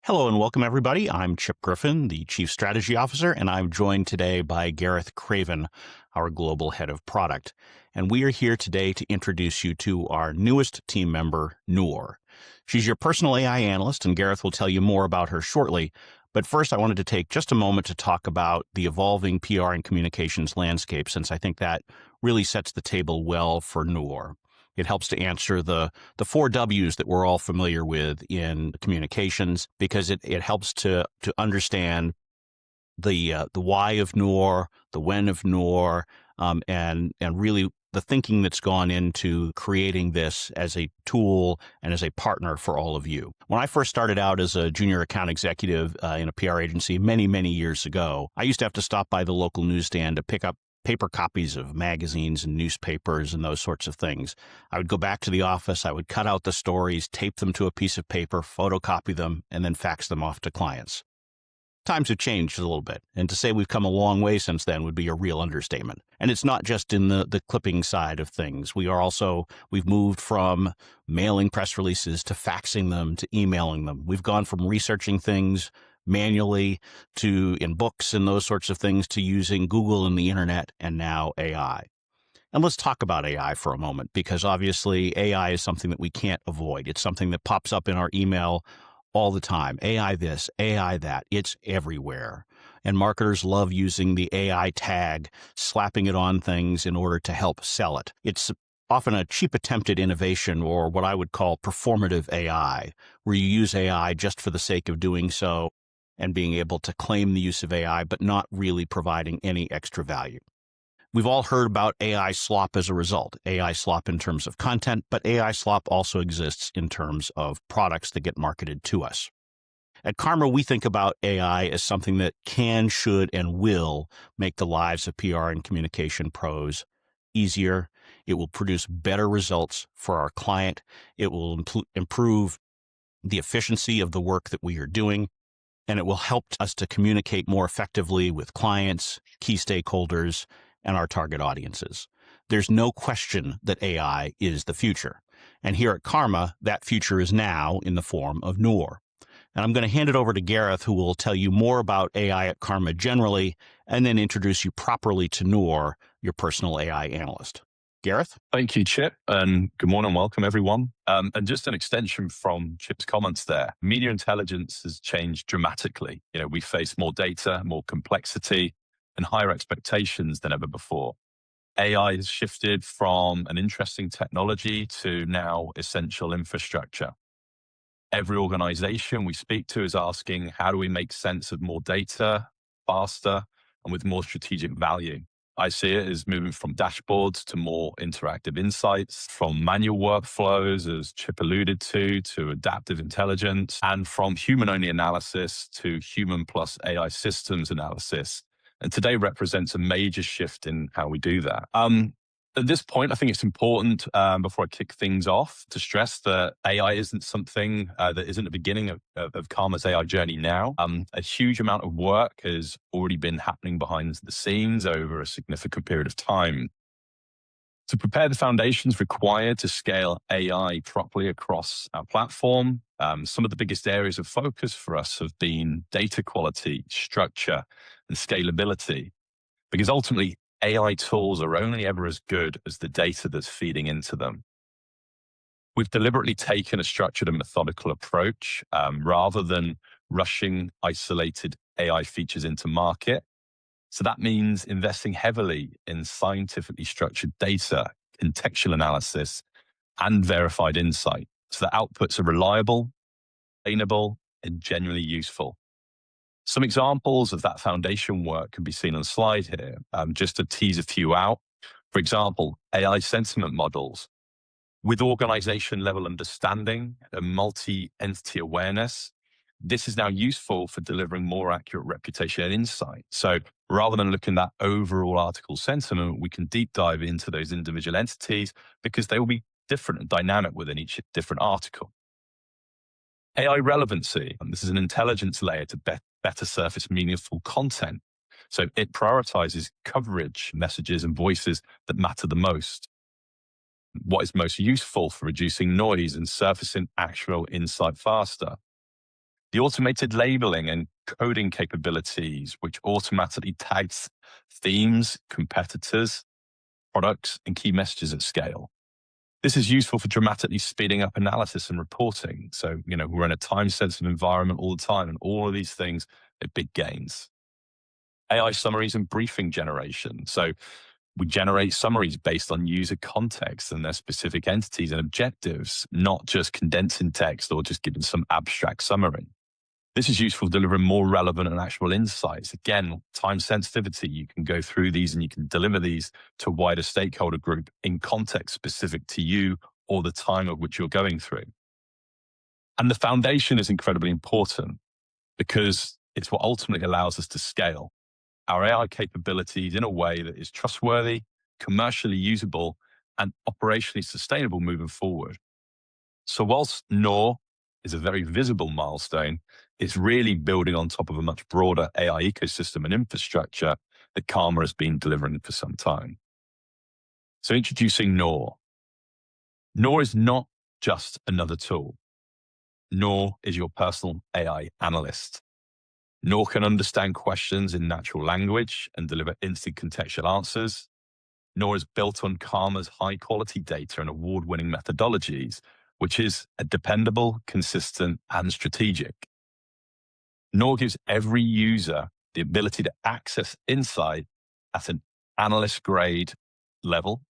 Hello and welcome, everybody. I'm Chip Griffin, the Chief Strategy Officer, and I'm joined today by Gareth Craven, our Global Head of Product. And we are here today to introduce you to our newest team member, Noor. She's your personal AI analyst, and Gareth will tell you more about her shortly. But first, I wanted to take just a moment to talk about the evolving PR and communications landscape, since I think that really sets the table well for Noor. It helps to answer the four W's that we're all familiar with in communications, because it helps to understand the why of Noor, the when of Noor, and really the thinking that's gone into creating this as a tool and as a partner for all of you. When I first started out as a junior account executive in a PR agency many years ago, I used to have to stop by the local newsstand to pick up paper copies of magazines and newspapers and those sorts of things. I would go back to the office, I would cut out the stories, tape them to a piece of paper, photocopy them, and then fax them off to clients. Times have changed a little bit, and to say we've come a long way since then would be a real understatement. And it's not just in the clipping side of things. We've moved from mailing press releases to faxing them to emailing them. We've gone from researching things manually to in books and those sorts of things to using Google and the internet and now AI. And let's talk about AI for a moment, because obviously AI is something that we can't avoid. It's something that pops up in our email all the time. AI this, AI that, it's everywhere. And marketers love using the AI tag, slapping it on things in order to help sell it. It's often a cheap attempt at innovation, or what I would call performative AI, where you use AI just for the sake of doing so and being able to claim the use of AI, but not really providing any extra value. We've all heard about AI slop as a result. AI slop in terms of content, but AI slop also exists in terms of products that get marketed to us. At CARMA, we think about AI as something that can, should, and will make the lives of PR and communication pros easier. It will produce better results for our client. It will improve the efficiency of the work that we are doing, and it will help us to communicate more effectively with clients, key stakeholders, and our target audiences. There's no question that AI is the future. And here at CARMA, that future is now in the form of Noor. And I'm going to hand it over to Gareth, who will tell you more about AI at CARMA generally, and then introduce you properly to Noor, your personal AI analyst. Gareth? Thank you, Chip, and good morning, welcome everyone. And just an extension from Chip's comments there, media intelligence has changed dramatically. We face more data, more complexity, and higher expectations than ever before. AI has shifted from an interesting technology to now essential infrastructure. Every organization we speak to is asking, how do we make sense of more data faster and with more strategic value? I see it as moving from dashboards to more interactive insights, from manual workflows, as Chip alluded to adaptive intelligence, and from human-only analysis to human plus AI systems analysis. And today represents a major shift in how we do that. At this point, I think it's important, before I kick things off, to stress that AI isn't something that isn't the beginning of CARMA's AI journey now. A huge amount of work has already been happening behind the scenes over a significant period of time to prepare the foundations required to scale AI properly across our platform. Some of the biggest areas of focus for us have been data quality, structure, and scalability, because ultimately, AI tools are only ever as good as the data that's feeding into them. We've deliberately taken a structured and methodical approach rather than rushing isolated AI features into market. So that means investing heavily in scientifically structured data, contextual analysis, and verified insight, so that outputs are reliable, sustainable, and genuinely useful. Some examples of that foundation work can be seen on the slide here, just to tease a few out. For example, AI sentiment models. With organization level understanding and multi-entity awareness, this is now useful for delivering more accurate reputation and insight. So rather than looking at that overall article sentiment, we can deep dive into those individual entities because they will be different and dynamic within each different article. AI relevancy. This is an intelligence layer to better surface meaningful content. So it prioritizes coverage, messages, and voices that matter the most. What is most useful for reducing noise and surfacing actual insight faster. The automated labeling and coding capabilities, which automatically tags themes, competitors, products, and key messages at scale. This is useful for dramatically speeding up analysis and reporting. So, we're in a time-sensitive environment all the time, and all of these things are big gains. AI summaries and briefing generation. So we generate summaries based on user context and their specific entities and objectives, not just condensing text or just giving some abstract summary. This is useful for delivering more relevant and actionable insights. Again, time sensitivity, you can go through these and you can deliver these to a wider stakeholder group in context specific to you or the time of which you're going through. And the foundation is incredibly important because it's what ultimately allows us to scale our AI capabilities in a way that is trustworthy, commercially usable, and operationally sustainable moving forward. So whilst Noor is a very visible milestone, it's really building on top of a much broader AI ecosystem and infrastructure that CARMA has been delivering for some time. So introducing Noor. Noor is not just another tool. Noor is your personal AI analyst. Noor can understand questions in natural language and deliver instant contextual answers. Noor is built on CARMA's high-quality data and award-winning methodologies, which is dependable, consistent, and strategic. Noor gives every user the ability to access insight at an analyst-grade level,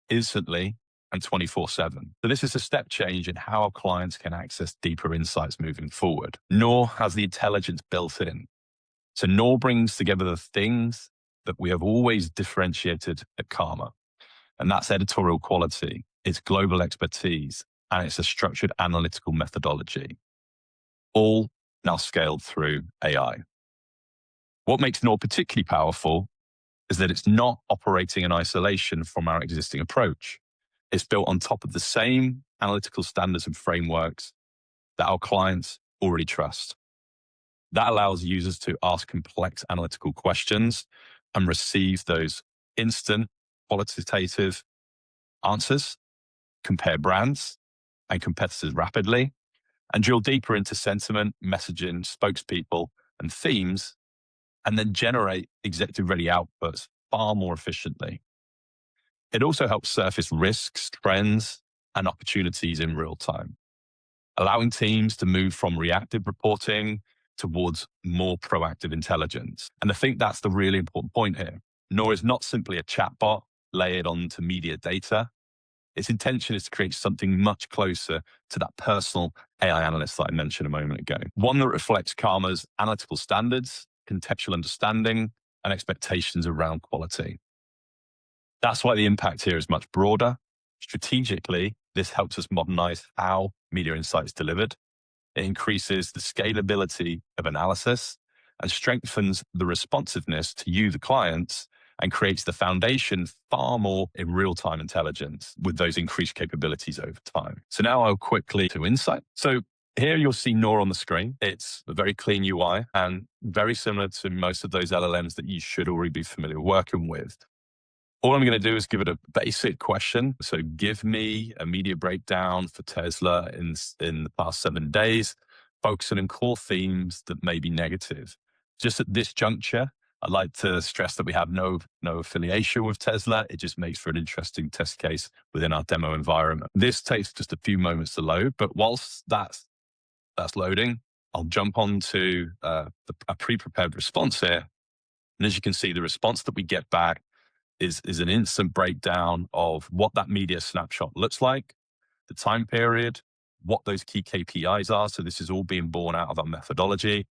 instantly, and 24/7. So this is a step change in how our clients can access deeper insights moving forward. Noor has the intelligence built in. So Noor brings together the things that we have always differentiated at CARMA, and that's editorial quality, it's global expertise, and it's a structured analytical methodology, all now scaled through AI. What makes Noor particularly powerful is that it's not operating in isolation from our existing approach. It's built on top of the same analytical standards and frameworks that our clients already trust. That allows users to ask complex analytical questions and receive those instant qualitative answers, compare brands and competitors rapidly, and drill deeper into sentiment, messaging, spokespeople, and themes, and then generate executive-ready outputs far more efficiently. It also helps surface risks, trends, and opportunities in real time, allowing teams to move from reactive reporting towards more proactive intelligence. And I think that's the really important point here. Noor is not simply a chatbot layered onto media data. Its intention is to create something much closer to that personal AI analyst that I mentioned a moment ago. One that reflects CARMA's analytical standards, contextual understanding, and expectations around quality. That's why the impact here is much broader. Strategically, this helps us modernize how media insight is delivered. It increases the scalability of analysis and strengthens the responsiveness to you, the clients, and creates the foundation far more in real-time intelligence with those increased capabilities over time. So now I'll quickly to insight. So here you'll see Noor on the screen. It's a very clean UI and very similar to most of those LLMs that you should already be familiar working with. All I'm going to do is give it a basic question. So give me a media breakdown for Tesla in the past 7 days, focusing on core themes that may be negative. Just at this juncture, I'd like to stress that we have no affiliation with Tesla. It just makes for an interesting test case within our demo environment. This takes just a few moments to load, but whilst that's loading, I'll jump onto a pre-prepared response here. And as you can see, the response that we get back is an instant breakdown of what that media snapshot looks like, the time period, what those key KPIs are. So this is all being born out of our methodology.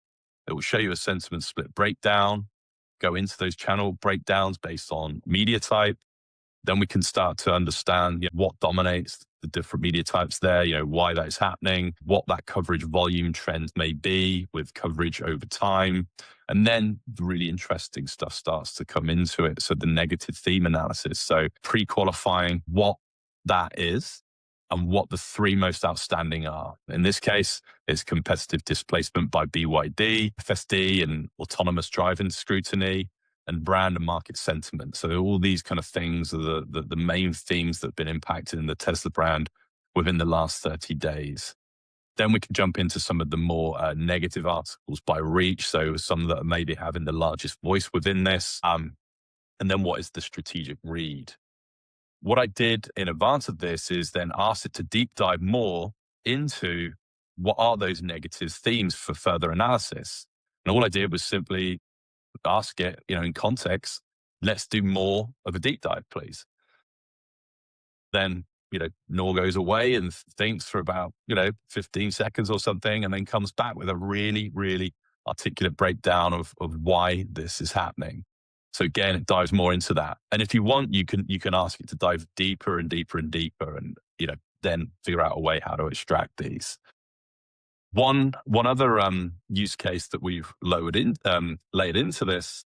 It will show you a sentiment split breakdown, go into those channel breakdowns based on media type. Then we can start to understand what dominates the different media types there, why that is happening, what that coverage volume trend may be with coverage over time. And then the really interesting stuff starts to come into it. So the negative theme analysis. So pre-qualifying what that is and what the three most outstanding are. In this case, it's competitive displacement by BYD, FSD, and autonomous driving scrutiny, and brand and market sentiment. So all these kind of things are the main themes that have been impacted in the Tesla brand within the last 30 days. Then we can jump into some of the more negative articles by reach. So some that are maybe having the largest voice within this. And then what is the strategic read? What I did in advance of this is then ask it to deep dive more into what are those negative themes for further analysis. And all I did was simply ask it, in context, let's do more of a deep dive, please. Then, Noor goes away and thinks for about, 15 seconds or something, and then comes back with a really, really articulate breakdown of why this is happening. So again, it dives more into that. And if you want, you can ask it to dive deeper and deeper and deeper and, then figure out a way how to extract these. One other use case that we've laid into this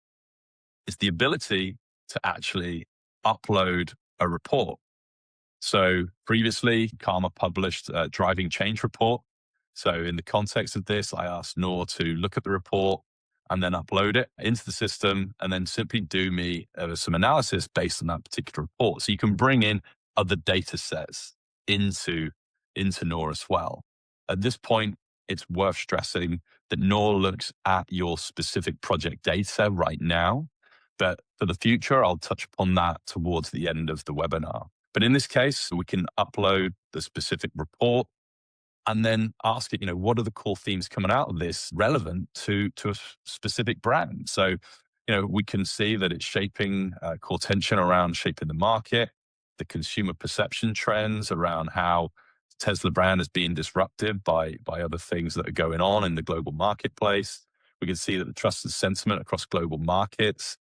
is the ability to actually upload a report. So previously, CARMA published a driving change report. So in the context of this, I asked Noor to look at the report and then upload it into the system and then simply do me some analysis based on that particular report. So you can bring in other data sets into Noor as well. At this point, it's worth stressing that Noor looks at your specific project data right now. But for the future, I'll touch upon that towards the end of the webinar. But in this case, we can upload the specific report and then ask it, what are the core themes coming out of this relevant to a specific brand? So, we can see that it's shaping core tension around shaping the market, the consumer perception trends around how Tesla brand is being disrupted by other things that are going on in the global marketplace. We can see that the trust and sentiment across global markets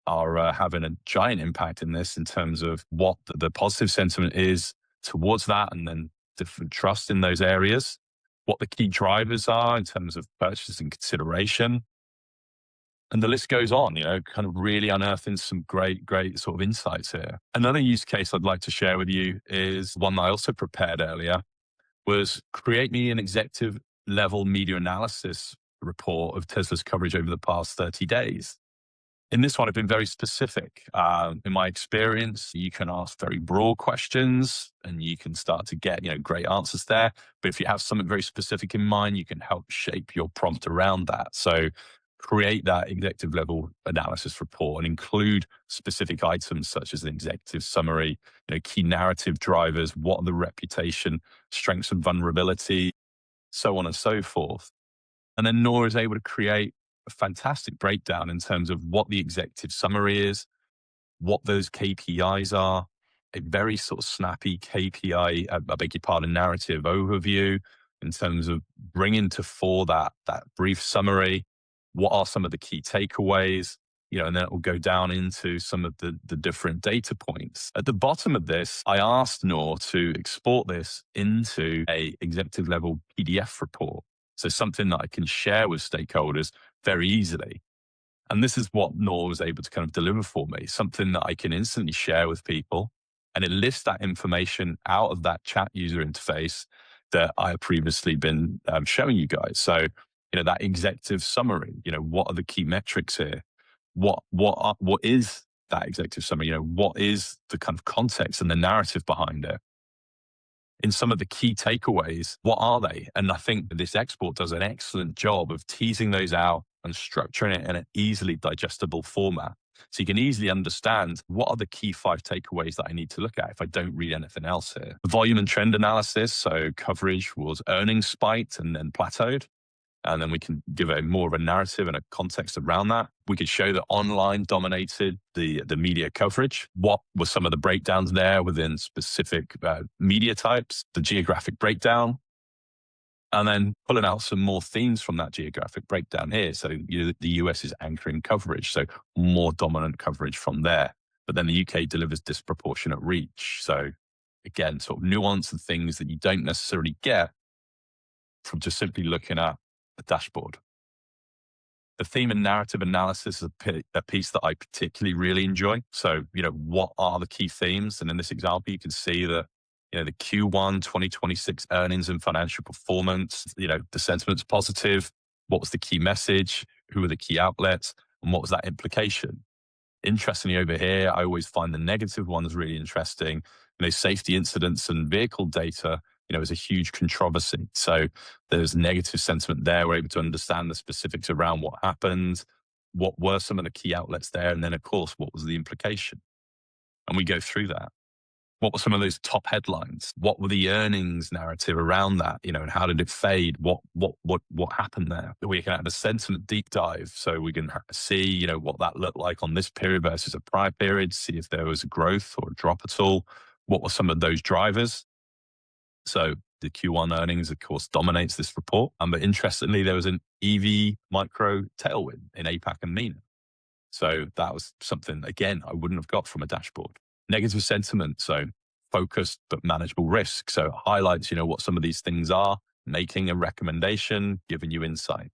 are having a giant impact in this in terms of what the positive sentiment is towards that and then different trust in those areas, what the key drivers are in terms of purchase and consideration. And the list goes on, kind of really unearthing some great sort of insights here. Another use case I'd like to share with you is one that I also prepared earlier, was create me an executive level media analysis report of Tesla's coverage over the past 30 days. In this one, I've been very specific. In my experience, you can ask very broad questions and you can start to get, great answers there. But if you have something very specific in mind, you can help shape your prompt around that. So create that executive level analysis report and include specific items such as an executive summary, key narrative drivers, what are the reputation, strengths and vulnerability, so on and so forth. And then Noor is able to create a fantastic breakdown in terms of what the executive summary is, what those KPIs are, a very sort of snappy KPI, I beg your pardon, narrative overview in terms of bringing to fore that brief summary. What are some of the key takeaways? And then it will go down into some of the different data points. At the bottom of this, I asked Noor to export this into a executive level PDF report. So something that I can share with stakeholders very easily. And this is what Noor was able to kind of deliver for me, something that I can instantly share with people. And it lifts that information out of that chat user interface that I have previously been showing you guys. So, that executive summary, what are the key metrics here? What is that executive summary? What is the kind of context and the narrative behind it? In some of the key takeaways, what are they? And I think this export does an excellent job of teasing those out and structuring it in an easily digestible format. So you can easily understand what are the key 5 takeaways that I need to look at if I don't read anything else here. Volume and trend analysis. So coverage was earnings spiked and then plateaued. And then we can give more of a narrative and a context around that. We could show that online dominated the media coverage. What were some of the breakdowns there within specific media types, the geographic breakdown, and then pulling out some more themes from that geographic breakdown here. So the US is anchoring coverage, so more dominant coverage from there. But then the UK delivers disproportionate reach. So again, sort of nuance and things that you don't necessarily get from just simply looking at a dashboard. The theme and narrative analysis is a piece that I particularly really enjoy. So, what are the key themes? And in this example, you can see that, the Q1 2026 earnings and financial performance, the sentiment's positive. What was the key message? Who were the key outlets? And what was that implication? Interestingly, over here, I always find the negative ones really interesting. Safety incidents and vehicle data was a huge controversy. So there's negative sentiment there. We're able to understand the specifics around what happened, what were some of the key outlets there, and then, of course, what was the implication? And we go through that. What were some of those top headlines? What were the earnings narrative around that? And how did it fade? What happened there? We can have a sentiment deep dive, so we can see, what that looked like on this period versus a prior period. See if there was a growth or a drop at all. What were some of those drivers? So the Q1 earnings, of course, dominates this report. But interestingly, there was an EV micro tailwind in APAC and MENA. So that was something, again, I wouldn't have got from a dashboard. Negative sentiment, so focused but manageable risk. So it highlights, what some of these things are, making a recommendation, giving you insight.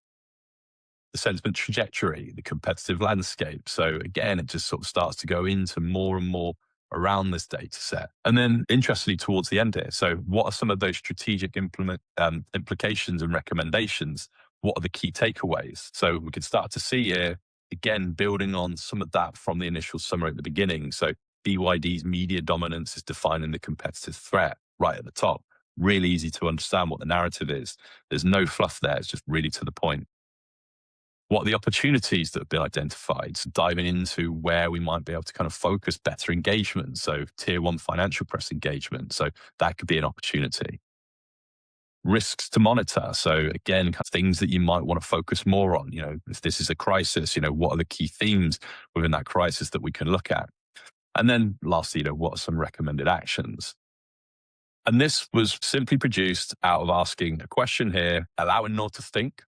The sentiment trajectory, the competitive landscape. So again, it just sort of starts to go into more and more around this data set. And then interestingly, towards the end here, so what are some of those strategic implications and recommendations? What are the key takeaways? So we can start to see here, again, building on some of that from the initial summary at the beginning. So BYD's media dominance is defining the competitive threat right at the top. Really easy to understand what the narrative is. There's no fluff there. It's just really to the point. What are the opportunities that have been identified? So diving into where we might be able to kind of focus better engagement. So tier one financial press engagement. So that could be an opportunity. Risks to monitor. So again, kind of things that you might want to focus more on. If this is a crisis, what are the key themes within that crisis that we can look at? And then lastly, what are some recommended actions? And this was simply produced out of asking a question here, allowing Noor to think.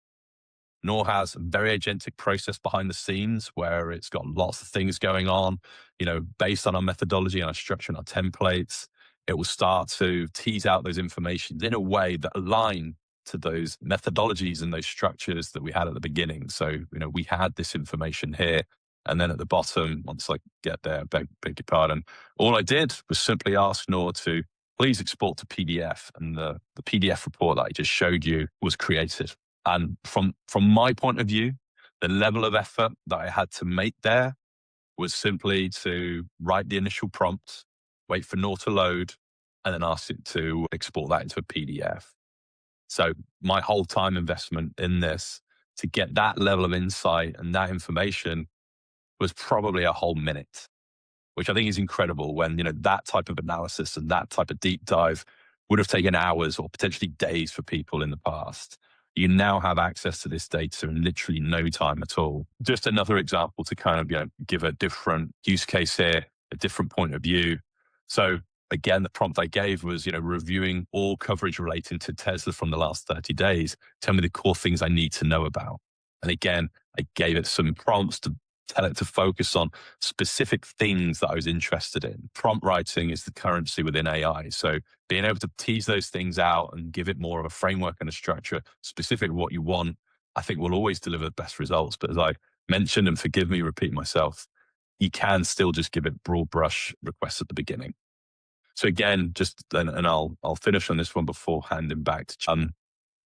Noor has a very agentic process behind the scenes where it's got lots of things going on, based on our methodology and our structure and our templates. It will start to tease out those informations in a way that align to those methodologies and those structures that we had at the beginning. So, we had this information here. And then at the bottom, once I get there, beg your pardon, all I did was simply ask Noor to please export to PDF. And the PDF report that I just showed you was created. And from my point of view, the level of effort that I had to make there was simply to write the initial prompt, wait for Noor to load, and then ask it to export that into a PDF. So my whole time investment in this to get that level of insight and that information was probably a whole minute, which I think is incredible when, that type of analysis and that type of deep dive would have taken hours or potentially days for people in the past. You now have access to this data in literally no time at all. Just another example to kind of, give a different use case here, a different point of view. So again, the prompt I gave was, reviewing all coverage relating to Tesla from the last 30 days. Tell me the core things I need to know about. And again, I gave it some prompts to tell it to focus on specific things that I was interested in. Prompt writing is the currency within AI. So being able to tease those things out and give it more of a framework and a structure specific to what you want, I think will always deliver the best results. But as I mentioned, and forgive me repeating myself, you can still just give it broad brush requests at the beginning. So again, and I'll finish on this one before handing back to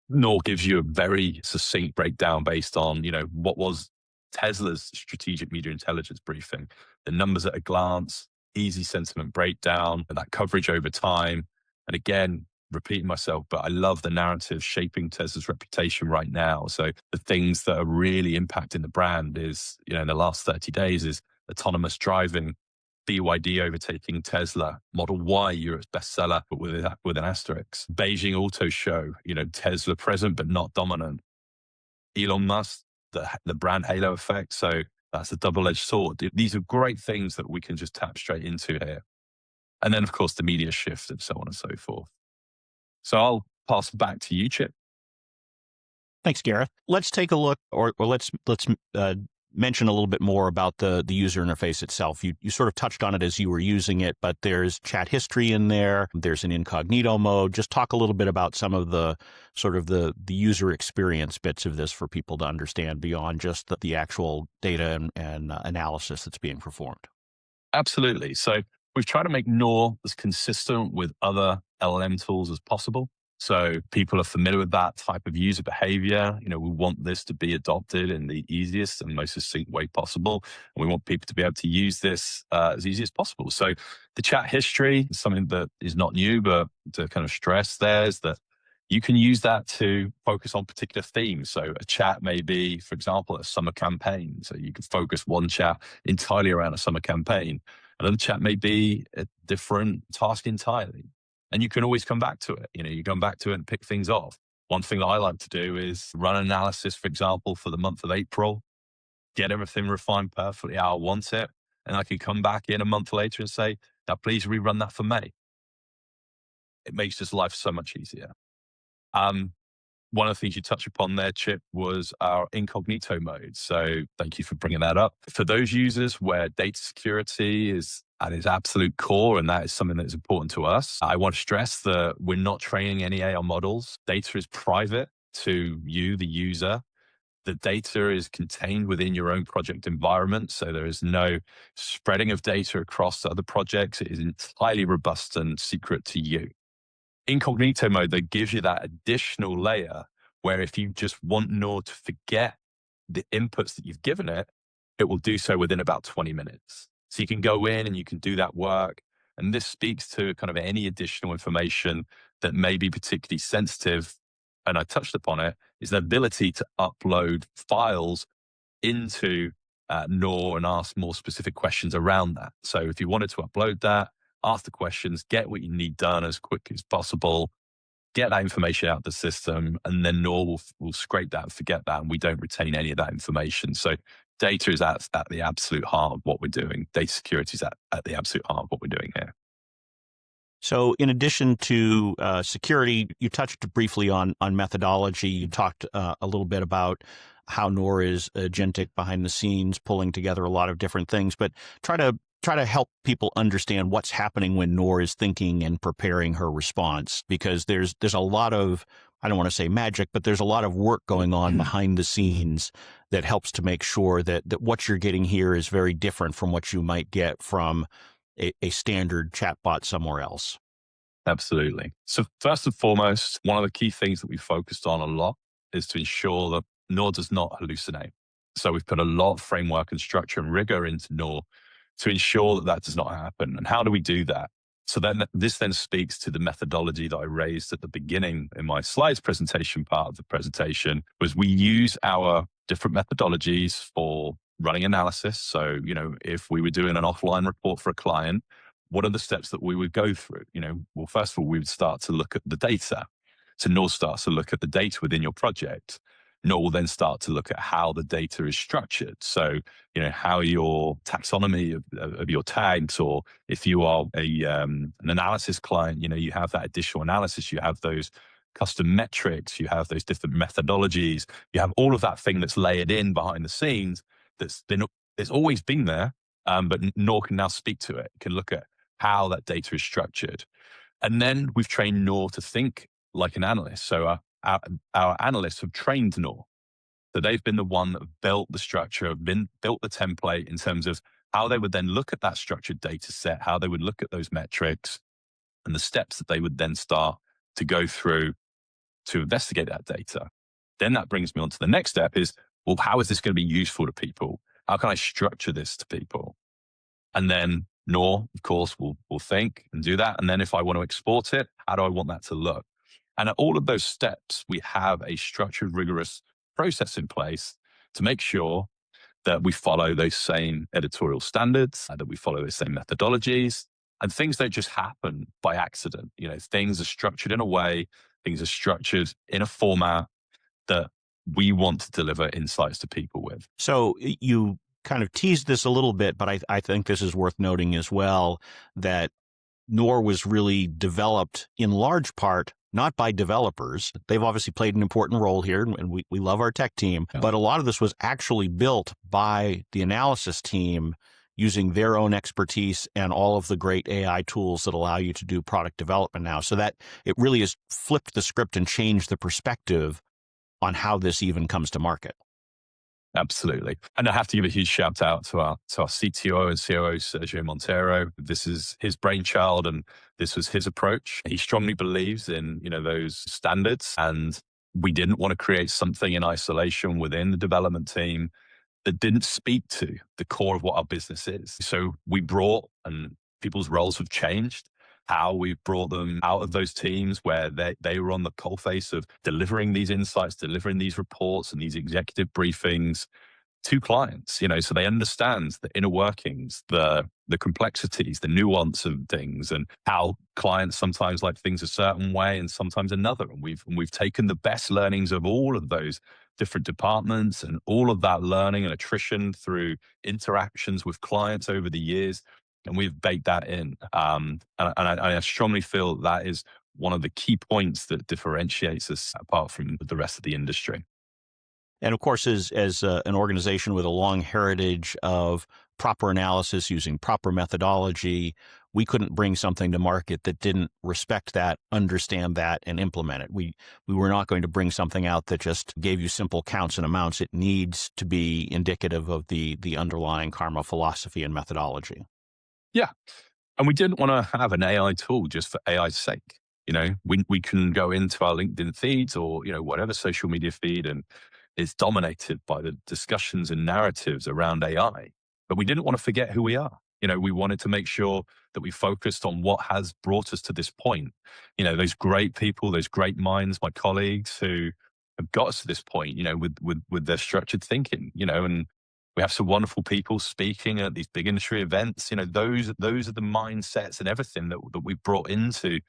Noor gives you a very succinct breakdown based on, what was Tesla's strategic media intelligence briefing, the numbers at a glance, easy sentiment breakdown, and that coverage over time. And again, repeating myself, but I love the narrative shaping Tesla's reputation right now. So the things that are really impacting the brand is, in the last 30 days is autonomous driving, BYD overtaking Tesla, Model Y, Europe's bestseller, but with an asterisk. Beijing Auto Show, Tesla present but not dominant. Elon Musk, the brand halo effect. So that's a double-edged sword. These are great things that we can just tap straight into here. And then, of course, the media shift and so on and so forth. So I'll pass back to you, Chip. Thanks, Gareth. Let's take a look, or let's mention a little bit more about the user interface itself. You sort of touched on it as you were using it, but there's chat history in there. There's an incognito mode. Just talk a little bit about some of the sort of the user experience bits of this for people to understand beyond just the actual data and analysis that's being performed. Absolutely. So we've tried to make Noor as consistent with other LLM tools as possible. So people are familiar with that type of user behavior. We want this to be adopted in the easiest and most succinct way possible. And we want people to be able to use this as easy as possible. So the chat history is something that is not new, but to kind of stress there is that you can use that to focus on particular themes. So a chat may be, for example, a summer campaign. So you can focus one chat entirely around a summer campaign. Another chat may be a different task entirely. And you can always come back to it. You come back to it and pick things off. One thing that I like to do is run an analysis, for example, for the month of April, get everything refined perfectly how I want it. And I can come back in a month later and say, now please rerun that for May. It makes just life so much easier. One of the things you touched upon there, Chip, was our incognito mode. So thank you for bringing that up. For those users where data security is at its absolute core, and that is something that is important to us, I want to stress that we're not training any AI models. Data is private to you, the user. The data is contained within your own project environment. So there is no spreading of data across other projects. It is entirely robust and secret to you. Incognito mode that gives you that additional layer where if you just want Noor to forget the inputs that you've given it, it will do so within about 20 minutes. So you can go in and you can do that work. And this speaks to kind of any additional information that may be particularly sensitive. And I touched upon it, is the ability to upload files into Noor and ask more specific questions around that. So if you wanted to upload that, ask the questions, get what you need done as quickly as possible, get that information out of the system, and then Noor will scrape that and forget that, and we don't retain any of that information. So data is at the absolute heart of what we're doing. Data security is at the absolute heart of what we're doing here. So in addition to security, you touched briefly on methodology. You talked a little bit about how Noor is agentic behind the scenes, pulling together a lot of different things, but try to help people understand what's happening when Noor is thinking and preparing her response, because there's a lot of, I don't want to say magic, but there's a lot of work going on behind the scenes that helps to make sure that what you're getting here is very different from what you might get from a standard chatbot somewhere else. Absolutely. So first and foremost, one of the key things that we focused on a lot is to ensure that Noor does not hallucinate. So we've put a lot of framework and structure and rigor into Noor to ensure that that does not happen. And how do we do that? So then this then speaks to the methodology that I raised at the beginning in my slides presentation part of the presentation, was we use our different methodologies for running analysis. So, if we were doing an offline report for a client, what are the steps that we would go through? Well, first of all, we would start to look at the data. So Noor starts to look at the data within your project. Noor will then start to look at how the data is structured. So, how your taxonomy of your tags, or if you are an analysis client, you have that additional analysis, you have those custom metrics, you have those different methodologies, you have all of that thing that's layered in behind the scenes it's always been there, but Noor can now speak to it, can look at how that data is structured. And then we've trained Noor to think like an analyst. So our analysts have trained Noor. So they've been the one that have built the structure, built the template in terms of how they would then look at that structured data set, how they would look at those metrics, and the steps that they would then start to go through to investigate that data. Then that brings me on to the next step is, well, how is this going to be useful to people? How can I structure this to people? And then Noor, of course, will think and do that. And then if I want to export it, how do I want that to look? And at all of those steps, we have a structured, rigorous process in place to make sure that we follow those same editorial standards, that we follow those same methodologies, and things don't just happen by accident. Things are structured in a way, things are structured in a format that we want to deliver insights to people with. So you kind of teased this a little bit, but I think this is worth noting as well, that Noor was really developed in large part not by developers. They've obviously played an important role here, and we love our tech team, but a lot of this was actually built by the analysis team using their own expertise and all of the great AI tools that allow you to do product development now. So that it really has flipped the script and changed the perspective on how this even comes to market. Absolutely. And I have to give a huge shout out to our CTO and COO, Sergio Montero. This is his brainchild and this was his approach. He strongly believes in, those standards. And we didn't want to create something in isolation within the development team that didn't speak to the core of what our business is. So we brought, and people's roles have changed, how we've brought them out of those teams where they were on the coalface of delivering these insights, delivering these reports and these executive briefings to clients, so they understand the inner workings, the complexities, the nuance of things, and how clients sometimes like things a certain way and sometimes another. And we've taken the best learnings of all of those different departments and all of that learning and attrition through interactions with clients over the years, and we've baked that in. I strongly feel that is one of the key points that differentiates us apart from the rest of the industry. And of course, as an organization with a long heritage of proper analysis using proper methodology, we couldn't bring something to market that didn't respect that, understand that, and implement it. We were not going to bring something out that just gave you simple counts and amounts. It needs to be indicative of the underlying CARMA philosophy and methodology. Yeah. And we didn't want to have an AI tool just for AI's sake. We can go into our LinkedIn feeds or, whatever social media feed, and it's dominated by the discussions and narratives around AI. But we didn't want to forget who we are. We wanted to make sure that we focused on what has brought us to this point. Those great people, those great minds, my colleagues who have got us to this point, with their structured thinking, and we have some wonderful people speaking at these big industry events. Those are the mindsets and everything that we've brought into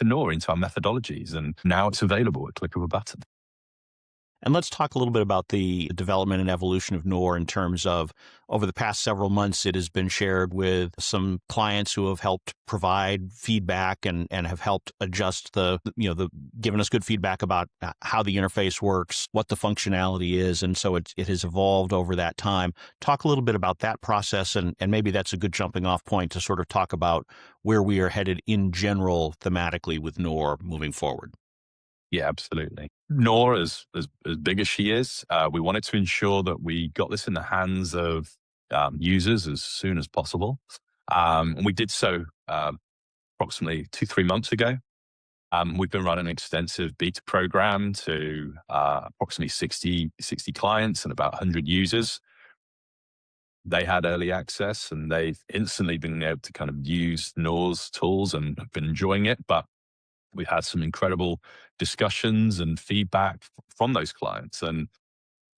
Noor, into our methodologies. And now it's available at a click of a button. And let's talk a little bit about the development and evolution of Noor in terms of over the past several months, it has been shared with some clients who have helped provide feedback and have helped adjust given us good feedback about how the interface works, what the functionality is. And so it has evolved over that time. Talk a little bit about that process, and maybe that's a good jumping off point to sort of talk about where we are headed in general thematically with Noor moving forward. Yeah, absolutely. Noor, as big as she is, we wanted to ensure that we got this in the hands of users as soon as possible. And we did so approximately 2-3 months ago. We've been running an extensive beta program to approximately 60 clients and about 100 users. They had early access and they've instantly been able to kind of use Noor's tools and have been enjoying it. But we've had some incredible discussions and feedback from those clients. And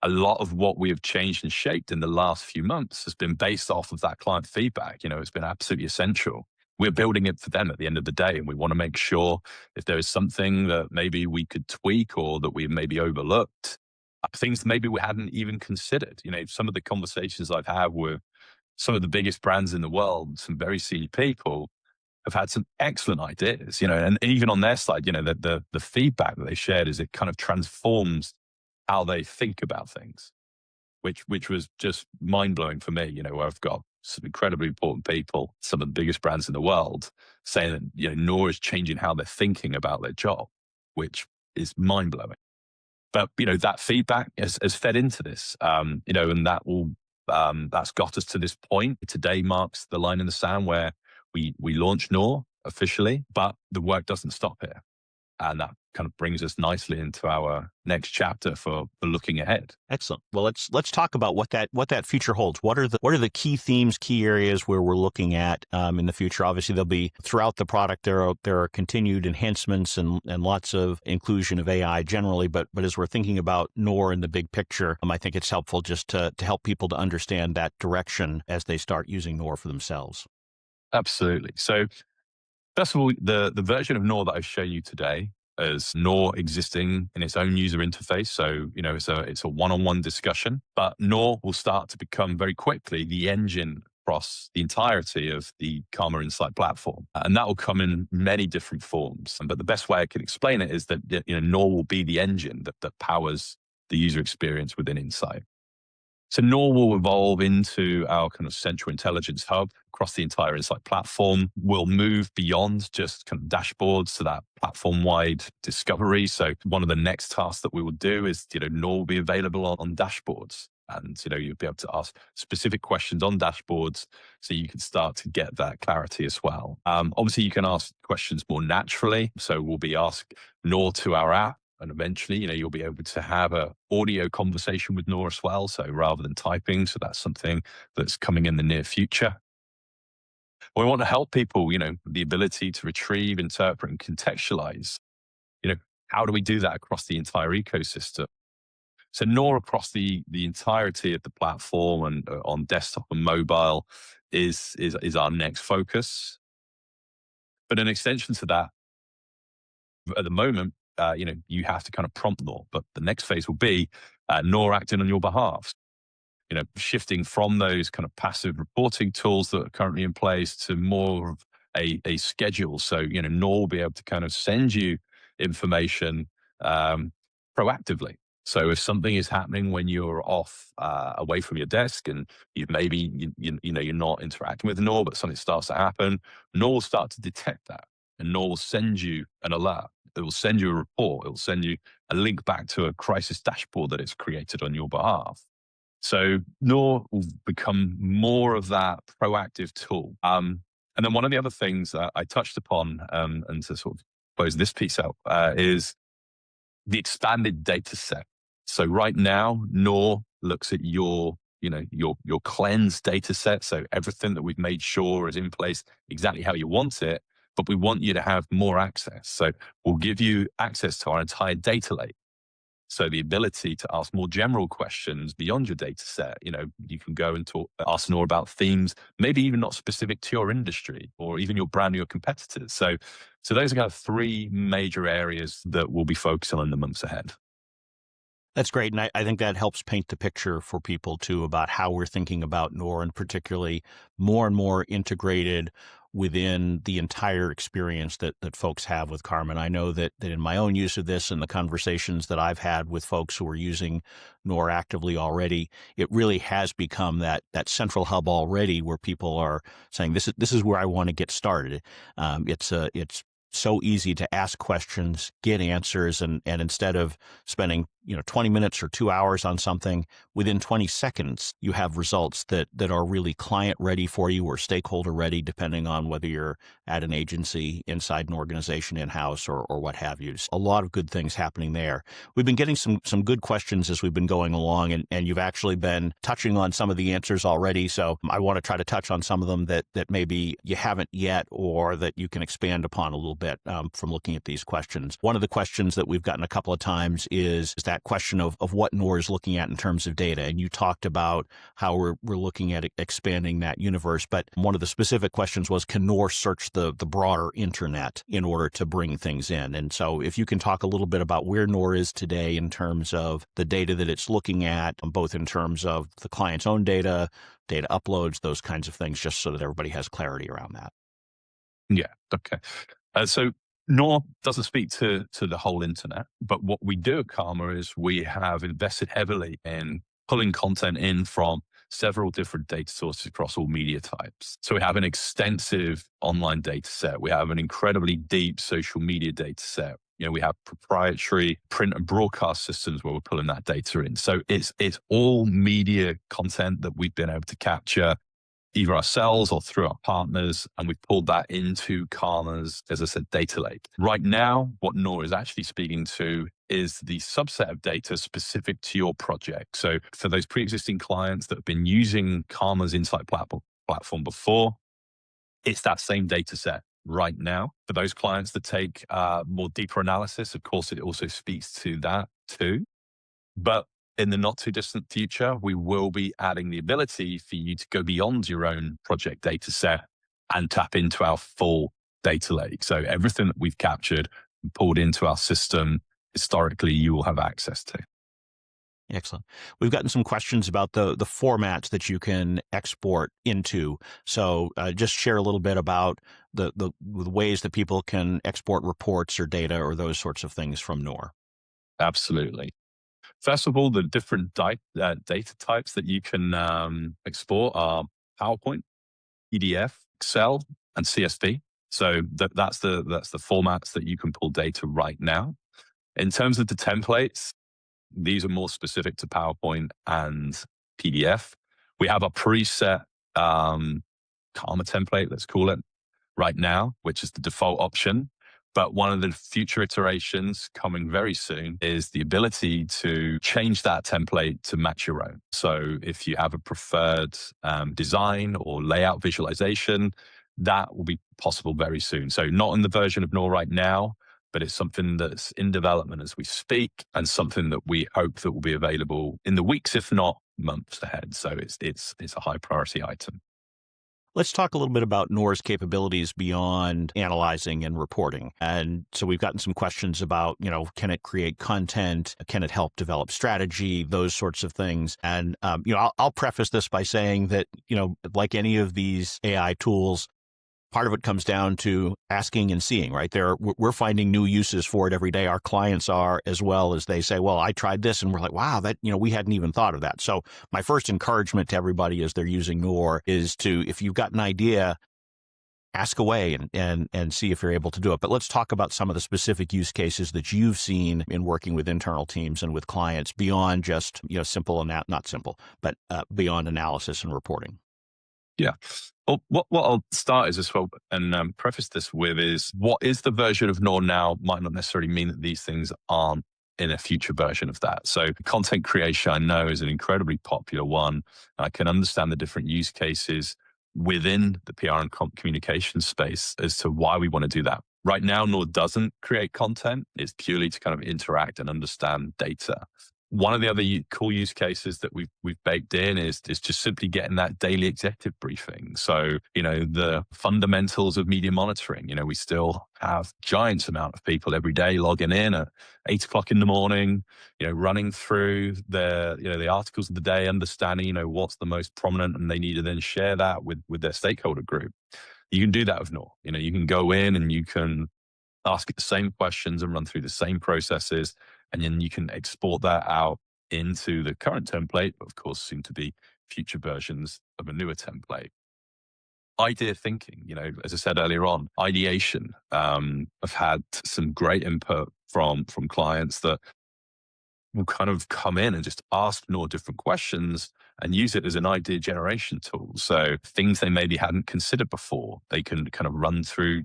a lot of what we have changed and shaped in the last few months has been based off of that client feedback. It's been absolutely essential. We're building it for them at the end of the day. And we want to make sure if there is something that maybe we could tweak or that we maybe overlooked, things maybe we hadn't even considered. Some of the conversations I've had with some of the biggest brands in the world, some very senior people, have had some excellent ideas, and even on their side, the feedback that they shared is it kind of transforms how they think about things, which was just mind blowing for me, where I've got some incredibly important people, some of the biggest brands in the world saying that, Noor is changing how they're thinking about their job, which is mind blowing. But, that feedback has fed into this, and that will, that's got us to this point. Today marks the line in the sand where we launched Noor officially, but the work doesn't stop here. And that kind of brings us nicely into our next chapter for looking ahead. Excellent. Well, let's talk about what that future holds. What are the key themes, key areas where we're looking at in the future? Obviously, there'll be throughout the product there are continued enhancements and lots of inclusion of AI generally. But as we're thinking about Noor in the big picture, I think it's helpful just to help people to understand that direction as they start using Noor for themselves. Absolutely. So first of all, the version of Noor that I've shown you today is Noor existing in its own user interface. So, it's a one-on-one discussion, but Noor will start to become very quickly the engine across the entirety of the CARMA Insight platform. And that will come in many different forms. But the best way I can explain it is that, Noor will be the engine that powers the user experience within Insight. So Noor will evolve into our kind of central intelligence hub across the entire Insight platform. We'll move beyond just kind of dashboards to that platform-wide discovery. So one of the next tasks that we will do is, Noor will be available on dashboards. And, you'll be able to ask specific questions on dashboards so you can start to get that clarity as well. Obviously, you can ask questions more naturally. So we'll be asked Noor to our app. And eventually, you'll be able to have a audio conversation with Noor as well. So rather than typing, so that's something that's coming in the near future. We want to help people, the ability to retrieve, interpret, and contextualize. How do we do that across the entire ecosystem? So Noor across the entirety of the platform and on desktop and mobile is our next focus. But an extension to that, at the moment, you have to kind of prompt Noor, but the next phase will be Noor acting on your behalf. Shifting from those kind of passive reporting tools that are currently in place to more of a schedule. So, Noor will be able to kind of send you information proactively. So if something is happening when you're off away from your desk and you're not interacting with Noor, but something starts to happen, Noor will start to detect that. And Noor will send you an alert. It will send you a report. It will send you a link back to a crisis dashboard that it's created on your behalf. So Noor will become more of that proactive tool. And then one of the other things that I touched upon, and to sort of close this piece out, is the expanded data set. So right now, Noor looks at your cleansed data set. So everything that we've made sure is in place exactly how you want it, but we want you to have more access. So we'll give you access to our entire data lake. So the ability to ask more general questions beyond your data set, you can go and ask Noor about themes, maybe even not specific to your industry or even your brand or your competitors. So those are kind of three major areas that we'll be focusing on in the months ahead. That's great. And I think that helps paint the picture for people too about how we're thinking about Noor, and particularly more and more integrated within the entire experience that folks have with CARMA. And I know that in my own use of this and the conversations that I've had with folks who are using Noor actively already, it really has become that central hub already where people are saying, this is where I want to get started. It's so easy to ask questions, get answers, and instead of spending 20 minutes or 2 hours on something, within 20 seconds you have results that are really client ready for you or stakeholder ready, depending on whether you're at an agency, inside an organization, in-house, or what have you. A lot of good things happening there. We've been getting some good questions as we've been going along, and you've actually been touching on some of the answers already. So I want to try to touch on some of them that maybe you haven't yet, or that you can expand upon a little bit from looking at these questions. One of the questions that we've gotten a couple of times is that question of what Noor is looking at in terms of data. And you talked about how we're looking at expanding that universe. But one of the specific questions was, can Noor search the broader internet in order to bring things in? And so if you can talk a little bit about where Noor is today in terms of the data that it's looking at, both in terms of the client's own data uploads, those kinds of things, just so that everybody has clarity around that. Yeah. Okay. So Noor doesn't speak to the whole internet, but what we do at CARMA is we have invested heavily in pulling content in from several different data sources across all media types. So we have an extensive online data set. We have an incredibly deep social media data set. We have proprietary print and broadcast systems where we're pulling that data in. So it's all media content that we've been able to capture either ourselves or through our partners, and we've pulled that into CARMA's, as I said, data lake. Right now, what Noor is actually speaking to is the subset of data specific to your project. So for those pre-existing clients that have been using CARMA's Insight platform before, it's that same data set right now. For those clients that take more deeper analysis, of course, it also speaks to that too. But in the not too distant future, we will be adding the ability for you to go beyond your own project data set and tap into our full data lake. So everything that we've captured and pulled into our system historically, you will have access to. Excellent. We've gotten some questions about the formats that you can export into. So just share a little bit about the ways that people can export reports or data or those sorts of things from Noor. Absolutely. First of all, the different data types that you can export are PowerPoint, PDF, Excel, and CSV. So that's the formats that you can pull data right now. In terms of the templates, these are more specific to PowerPoint and PDF. We have a preset CARMA template, let's call it, right now, which is the default option. But one of the future iterations coming very soon is the ability to change that template to match your own. So if you have a preferred design or layout visualization, that will be possible very soon. So not in the version of Noor right now, but it's something that's in development as we speak, and something that we hope that will be available in the weeks, if not months ahead. So it's a high priority item. Let's talk a little bit about Noor's capabilities beyond analyzing and reporting. And so we've gotten some questions about, can it create content? Can it help develop strategy? Those sorts of things. And, I'll preface this by saying that, like any of these AI tools, part of it comes down to asking and seeing, right? We're finding new uses for it every day. Our clients are, as well, as they say, well, I tried this, and we're like, wow, that, we hadn't even thought of that. So my first encouragement to everybody as they're using Noor is to, if you've got an idea, ask away and see if you're able to do it. But let's talk about some of the specific use cases that you've seen in working with internal teams and with clients beyond just, simple and not simple, but beyond analysis and reporting. Yeah. Well, what I'll start is as well, and preface this with, is what is the version of Noor now might not necessarily mean that these things aren't in a future version of that. So content creation, I know, is an incredibly popular one. I can understand the different use cases within the PR and communication space as to why we want to do that. Right now, Noor doesn't create content. It's purely to kind of interact and understand data. One of the other cool use cases that we've baked in is just simply getting that daily executive briefing. So, the fundamentals of media monitoring, we still have giant amount of people every day logging in at 8 o'clock in the morning, running through the articles of the day, understanding, what's the most prominent, and they need to then share that with their stakeholder group. You can do that with Noor. You can go in and you can ask it the same questions and run through the same processes. And then you can export that out into the current template, but of course, soon to be future versions of a newer template. Idea thinking, as I said earlier on, ideation. I've had some great input from clients that will kind of come in and just ask Noor different questions and use it as an idea generation tool. So things they maybe hadn't considered before, they can kind of run through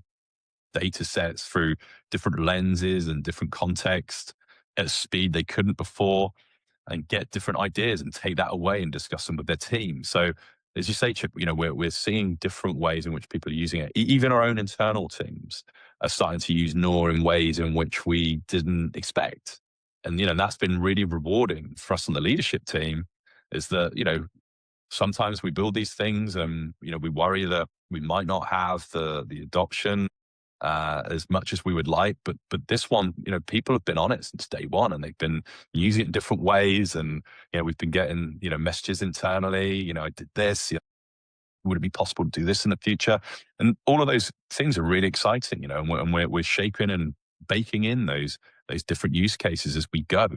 data sets through different lenses and different contexts at a speed they couldn't before, and get different ideas and take that away and discuss them with their team. So as you say, Chip, we're seeing different ways in which people are using it. Even our own internal teams are starting to use Noor in ways in which we didn't expect. And, that's been really rewarding for us on the leadership team, is that, sometimes we build these things and, we worry that we might not have the adoption as much as we would like, but this one, people have been on it since day one, and they've been using it in different ways. And we've been getting messages internally. I did this. Would it be possible to do this in the future? And all of those things are really exciting. And we're shaping and baking in those different use cases as we go.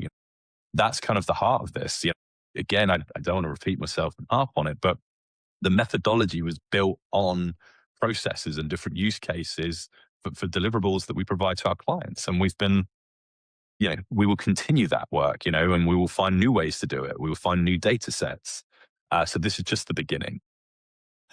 That's kind of the heart of this. Again, I don't want to repeat myself and harp on it, but the methodology was built on processes and different use cases for deliverables that we provide to our clients. And we've been, we will continue that work, and we will find new ways to do it. We will find new data sets. So this is just the beginning.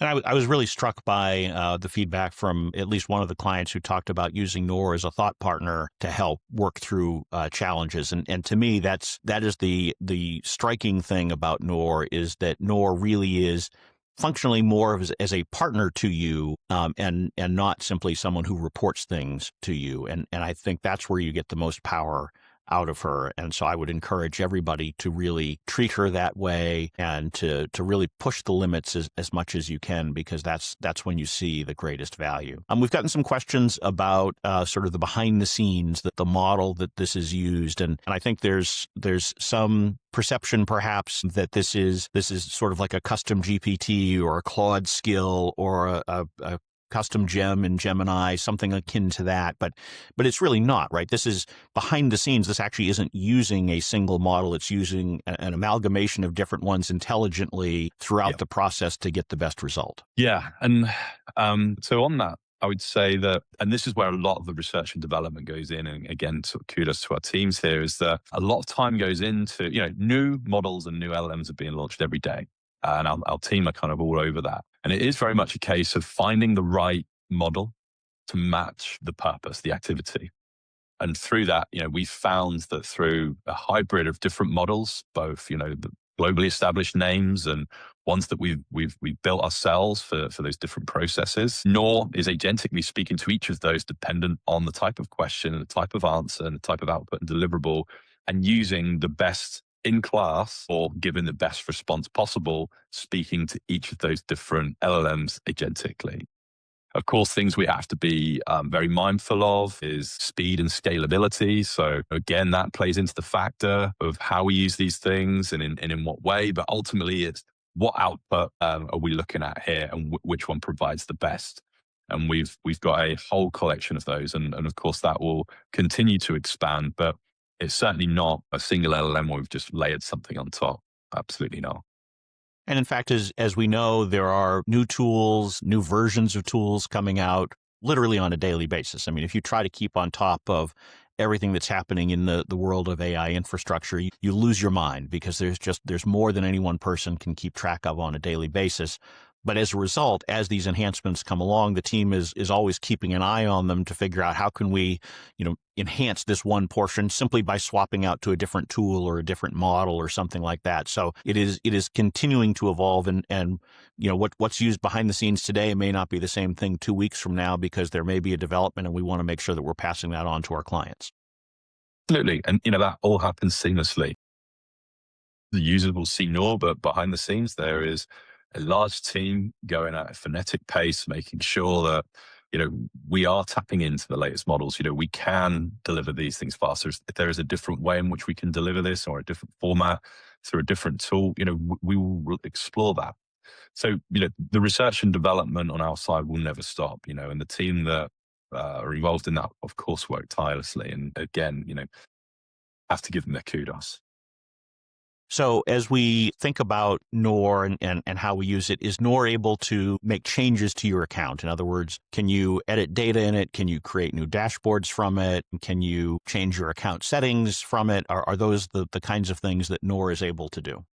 And I was really struck by the feedback from at least one of the clients who talked about using Noor as a thought partner to help work through challenges. And to me, that is the striking thing about Noor, is that Noor really is functionally more as a partner to you, and not simply someone who reports things to you. And I think that's where you get the most power out of her. And so I would encourage everybody to really treat her that way, and to really push the limits as much as you can, because that's when you see the greatest value. We've gotten some questions about sort of the behind the scenes, that the model that this is used. And I think there's some perception perhaps that this is sort of like a custom GPT or a Claude skill or a custom gem in Gemini, something akin to that, but it's really not, right? This is behind the scenes. This actually isn't using a single model. It's using an amalgamation of different ones intelligently throughout the process to get the best result. Yeah. And so on that I would say that, and this is where a lot of the research and development goes in, and again, sort of kudos to our teams here, is that a lot of time goes into, new models and new LLMs are being launched every day. And our team are kind of all over that. And it is very much a case of finding the right model to match the purpose, the activity. And through that, we found that through a hybrid of different models, both, the globally established names and ones that we've built ourselves for those different processes, Noor is agentically speaking to each of those dependent on the type of question and the type of answer and the type of output and deliverable, and using the best in class or giving the best response possible, speaking to each of those different LLMs agentically. Of course, things we have to be very mindful of is speed and scalability. So again, that plays into the factor of how we use these things and in what way. But ultimately, it's what output are we looking at here, and which one provides the best. And we've got a whole collection of those, and of course that will continue to expand. But it's certainly not a single LLM where we've just layered something on top. Absolutely not. And in fact, as we know, there are new tools, new versions of tools coming out literally on a daily basis. I mean, if you try to keep on top of everything that's happening in the world of AI infrastructure, you lose your mind, because there's more than any one person can keep track of on a daily basis. But as a result, as these enhancements come along, the team is always keeping an eye on them to figure out how can we, enhance this one portion simply by swapping out to a different tool or a different model or something like that. So it is continuing to evolve, and what's used behind the scenes today may not be the same thing 2 weeks from now, because there may be a development, and we want to make sure that we're passing that on to our clients. Absolutely. And that all happens seamlessly. The user will see Noor, but behind the scenes, there is a large team going at a frenetic pace, making sure that, we are tapping into the latest models. We can deliver these things faster. If there is a different way in which we can deliver this, or a different format through a different tool, we will explore that. So, the research and development on our side will never stop, and the team that are involved in that, of course, work tirelessly. And again, have to give them their kudos. So as we think about Noor and how we use it, is Noor able to make changes to your account? In other words, can you edit data in it? Can you create new dashboards from it? Can you change your account settings from it? Are those the kinds of things that Noor is able to do?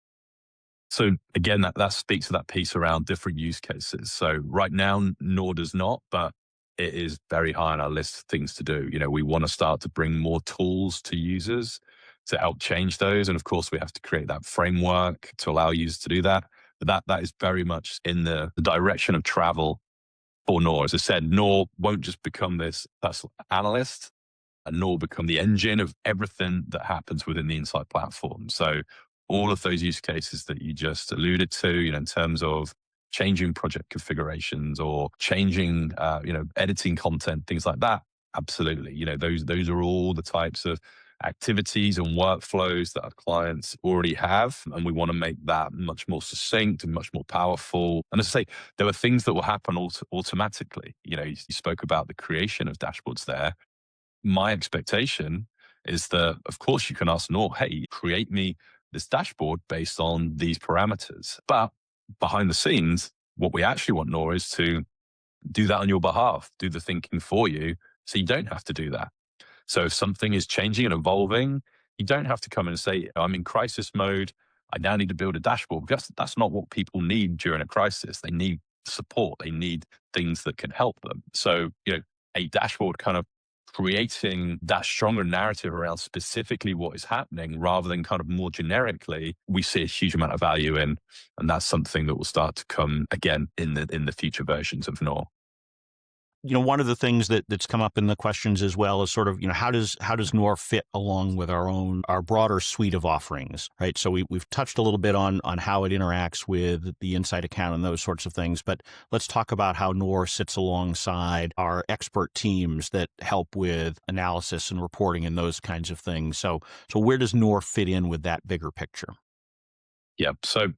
So again, that speaks to that piece around different use cases. So right now, Noor does not, but it is very high on our list of things to do. We want to start to bring more tools to users to help change those. And of course, we have to create that framework to allow users to do that. But that is very much in the direction of travel for Noor. As I said, Noor won't just become this personal analyst, and Noor will become the engine of everything that happens within the Insight platform. So all of those use cases that you just alluded to, in terms of changing project configurations or changing, editing content, things like that. Absolutely. Those are all the types of activities and workflows that our clients already have. And we want to make that much more succinct and much more powerful. And as I say, there are things that will happen automatically. You spoke about the creation of dashboards there. My expectation is that, of course, you can ask Noor, hey, create me this dashboard based on these parameters. But behind the scenes, what we actually want Noor is to do that on your behalf, do the thinking for you, so you don't have to do that. So if something is changing and evolving, you don't have to come in and say, I'm in crisis mode, I now need to build a dashboard. That's not what people need during a crisis. They need support. They need things that can help them. So, a dashboard kind of creating that stronger narrative around specifically what is happening rather than kind of more generically, we see a huge amount of value in. And that's something that will start to come again in the future versions of Noor. One of the things that's come up in the questions as well is sort of, how does Noor fit along with our broader suite of offerings, right? So we've touched a little bit on how it interacts with the Insight account and those sorts of things, but let's talk about how Noor sits alongside our expert teams that help with analysis and reporting and those kinds of things. So where does Noor fit in with that bigger picture? Yeah. So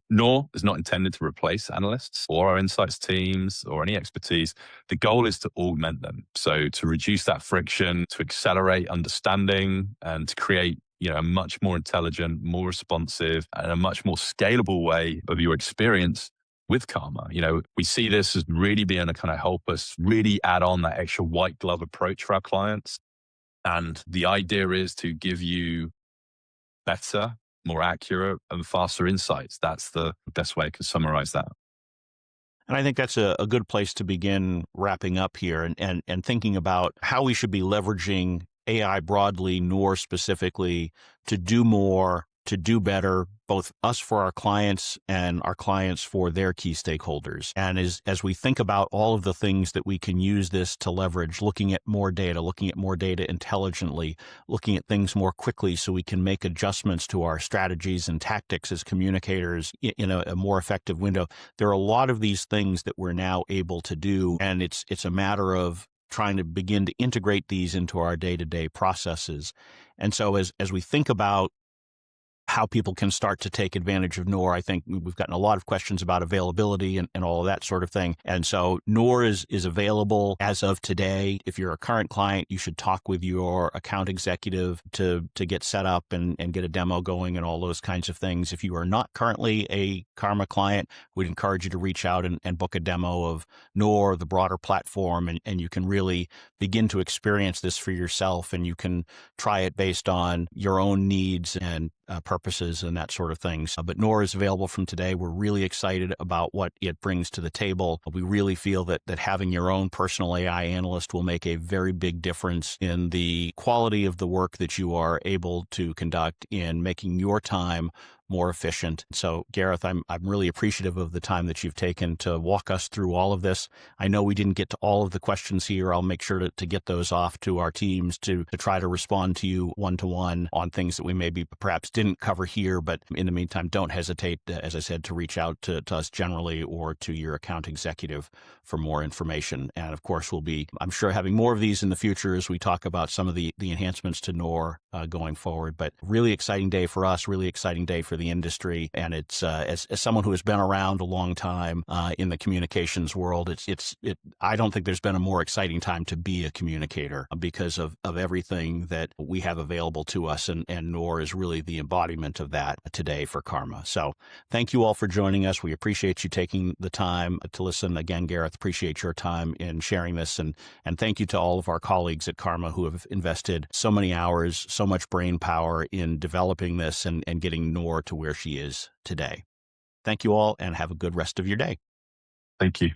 Noor is not intended to replace analysts or our insights teams or any expertise. The goal is to augment them. So to reduce that friction, to accelerate understanding, and to create a much more intelligent, more responsive, and a much more scalable way of your experience with CARMA. We see this as really being able to kind of help us really add on that extra white glove approach for our clients. And the idea is to give you better, more accurate, and faster insights. That's the best way I can summarize that. And I think that's a good place to begin wrapping up here and thinking about how we should be leveraging AI broadly, Noor specifically, to do more, to do better, both us for our clients and our clients for their key stakeholders. And as we think about all of the things that we can use this to leverage, looking at more data intelligently, looking at things more quickly so we can make adjustments to our strategies and tactics as communicators in a more effective window. There are a lot of these things that we're now able to do, and it's a matter of trying to begin to integrate these into our day-to-day processes. And so as we think about how people can start to take advantage of Noor, I think we've gotten a lot of questions about availability and all of that sort of thing. And so Noor is available as of today. If you're a current client, you should talk with your account executive to get set up and get a demo going and all those kinds of things. If you are not currently a CARMA client, we'd encourage you to reach out and book a demo of Noor, the broader platform, and you can really begin to experience this for yourself, and you can try it based on your own needs and purposes and that sort of things. But Noor is available from today. We're really excited about what it brings to the table. We really feel that having your own personal AI analyst will make a very big difference in the quality of the work that you are able to conduct in making your time more efficient. So Gareth, I'm really appreciative of the time that you've taken to walk us through all of this. I know we didn't get to all of the questions here. I'll make sure to get those off to our teams to try to respond to you one-to-one on things that we maybe perhaps didn't cover here. But in the meantime, don't hesitate, as I said, to reach out to us generally or to your account executive for more information. And of course, we'll be, I'm sure, having more of these in the future as we talk about some of the enhancements to Noor going forward. But really exciting day for us, really exciting day for the industry. And it's as someone who has been around a long time in the communications world, I don't think there's been a more exciting time to be a communicator because of everything that we have available to us. And Noor is really the embodiment of that today for CARMA. So thank you all for joining us. We appreciate you taking the time to listen. Again, Gareth, appreciate your time in sharing this. And thank you to all of our colleagues at CARMA who have invested so many hours, so much brain power in developing this and getting Noor to where she is today. Thank you all and have a good rest of your day. Thank you.